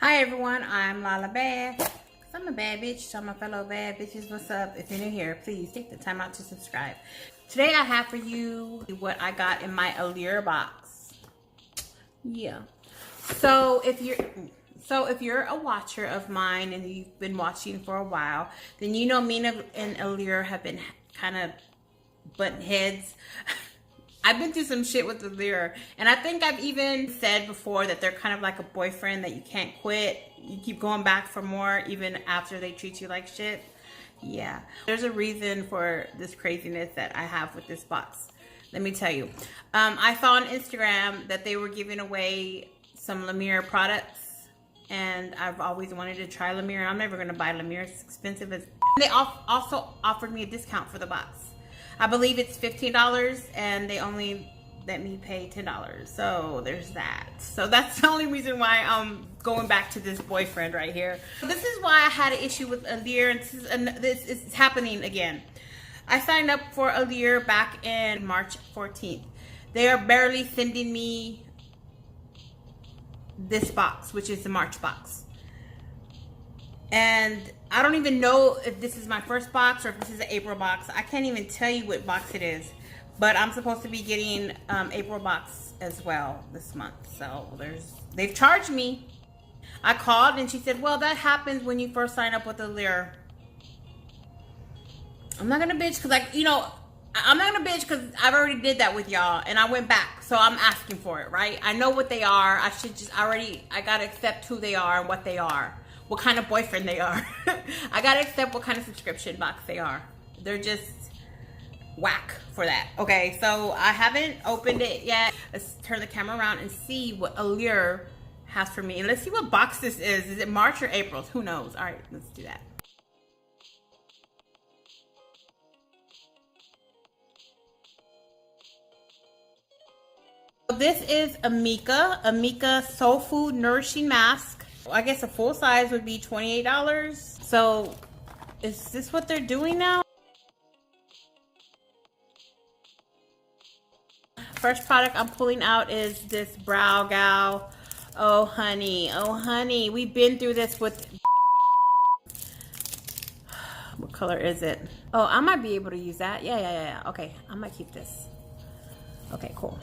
Hi everyone, I'm Lala Bad. Cause I'm a bad bitch, so my fellow bad bitches, what's up? If you're new here, please take the time out to subscribe. Today I have for you what I got in my Allure box. Yeah. So if you're a watcher of mine and you've been watching for a while, then you know me and Allure have been kind of butting heads. I've been through some shit with Allure, and I think I've even said before that they're kind of like a boyfriend that you can't quit. You keep going back for more even after they treat you like shit. Yeah, there's a reason for this craziness that I have with this box. Let me tell you. I saw on Instagram that they were giving away some Allure products, and I've always wanted to try Allure. I'm never going to buy Allure. It's expensive as. They also offered me a discount for the box. I believe it's $15 and they only let me pay $10. So there's that. So that's the only reason why I'm going back to this boyfriend right here. This is why I had an issue with Allure, and this is happening again. I signed up for Allure back in March 14th. They are barely sending me this box, which is the March box. And I don't even know if this is my first box or if this is an April box. I can't even tell you what box it is. But I'm supposed to be getting April box as well this month. So they've charged me. I called and she said, well, that happens when you first sign up with Allure. I'm not going to bitch because, I'm not going to bitch because I've already did that with y'all. And I went back. So I'm asking for it, right? I know what they are. I got to accept who they are and what they are. What kind of boyfriend they are. I gotta accept what kind of subscription box they are. They're just whack for that. Okay, so I haven't opened it yet. Let's turn the camera around and see what Allure has for me. And let's see what box this is. Is it March or April? Who knows? All right, let's do that. This is Amika Soul Food Nourishing Mask. I guess a full size would be $28. So is this what they're doing now? First product I'm pulling out is this Brow Gal. Oh honey, we've been through this with. What color is it? Oh, I might be able to use that. Yeah. Okay, I might keep this. Okay, cool.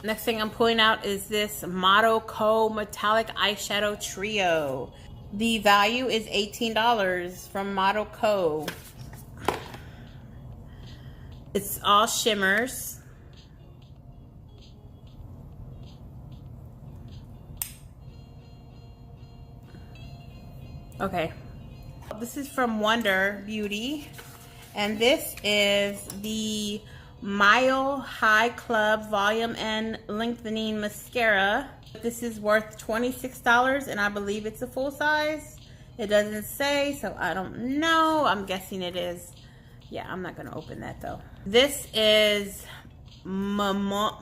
Next thing I'm pulling out is this Motto Co Metallic Eyeshadow Trio. The value is $18 from Motto Co. It's all shimmers. Okay. This is from Wonder Beauty. And this is the Mile High Club Volume and Lengthening Mascara. This is worth $26 and I believe it's a full size. It doesn't say, so I don't know. I'm guessing it is. Yeah, I'm not gonna open that though. This is Mamonde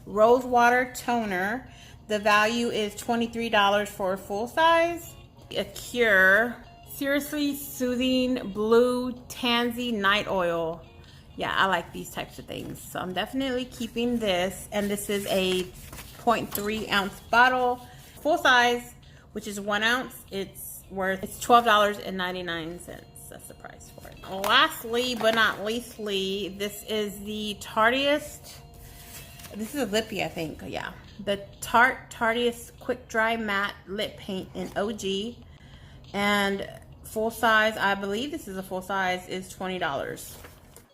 Rose Water Toner. The value is $23 for a full size. Allure Seriously Soothing Blue Tansy Night Oil. Yeah, I like these types of things. So I'm definitely keeping this. And this is a 0.3 ounce bottle. Full size, which is 1 ounce. It's $12.99. That's the price for it. Lastly, but not leastly, this is the Tarteist. This is a lippy, I think. Yeah. The Tarteist Quick Dry Matte Lip Paint in OG. And full size, I believe this is a full size, is $20.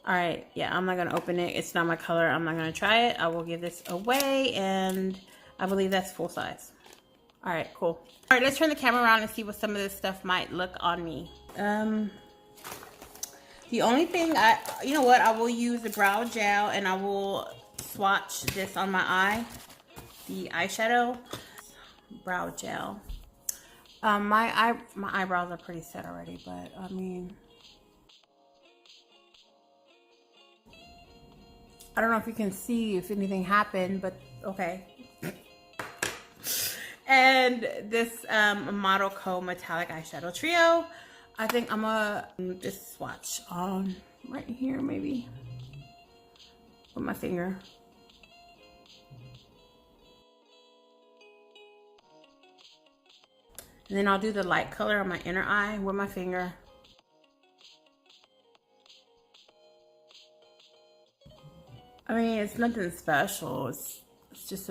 All right, yeah, I'm not gonna open it. It's not my color. I'm not gonna try it. I will give this away, and I believe that's full size. All right, cool. All right, let's turn the camera around and see what some of this stuff might look on me. The only thing you know what? I will use the brow gel, and I will swatch this on my eye. The eyeshadow brow gel. My eyebrows are pretty set already, but I mean. I don't know if you can see if anything happened, but okay. And this Motto Co Metallic Eyeshadow Trio. I think I'm gonna just swatch on right here, maybe. With my finger. And then I'll do the light color on my inner eye with my finger. I mean, it's nothing special. It's just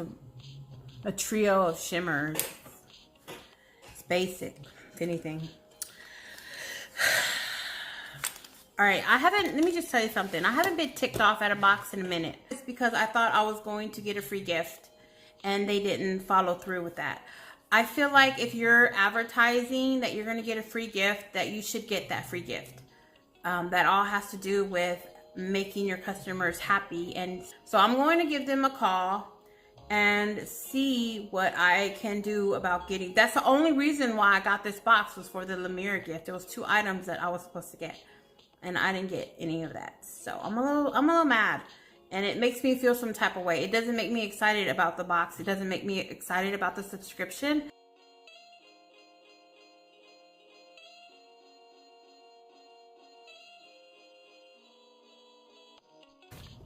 a trio of shimmers. It's basic, if anything. All right, let me just tell you something. I haven't been ticked off at a box in a minute. It's because I thought I was going to get a free gift and they didn't follow through with that. I feel like if you're advertising that you're going to get a free gift, that you should get that free gift. That all has to do with making your customers happy. And so I'm going to give them a call and see what I can do about getting. That's the only reason why I got this box, was for the Allure gift. There was 2 items that I was supposed to get, and I didn't get any of that. So I'm a little mad, and it makes me feel some type of way. It doesn't make me excited about the box. It doesn't make me excited about the subscription.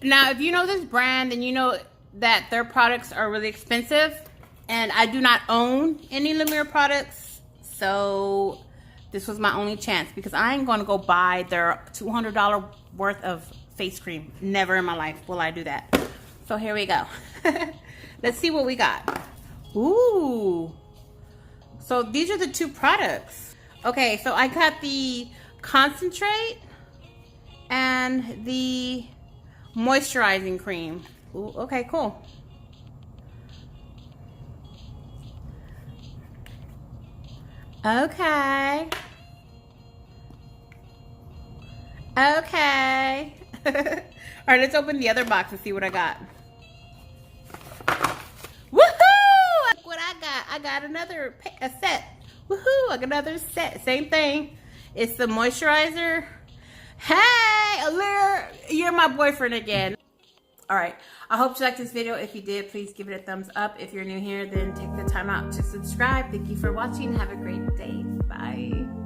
Now, if you know this brand, then you know that their products are really expensive, and I do not own any Allure products, so this was my only chance, because I ain't gonna go buy their $200 worth of face cream. Never in my life will I do that. So here we go. Let's see what we got. Ooh, so these are the 2 products. Okay, so I got the concentrate and the moisturizing cream. Ooh, okay, cool. Okay. Okay. All right, let's open the other box and see what I got. Woohoo! Look what I got. I got a set. Woohoo! I got another set. Same thing. It's the moisturizer. Hey, Allure, you're my boyfriend again. All right, I hope you liked this video. If you did, please give it a thumbs up. If you're new here, then take the time out to subscribe. Thank you for watching. Have a great day. Bye.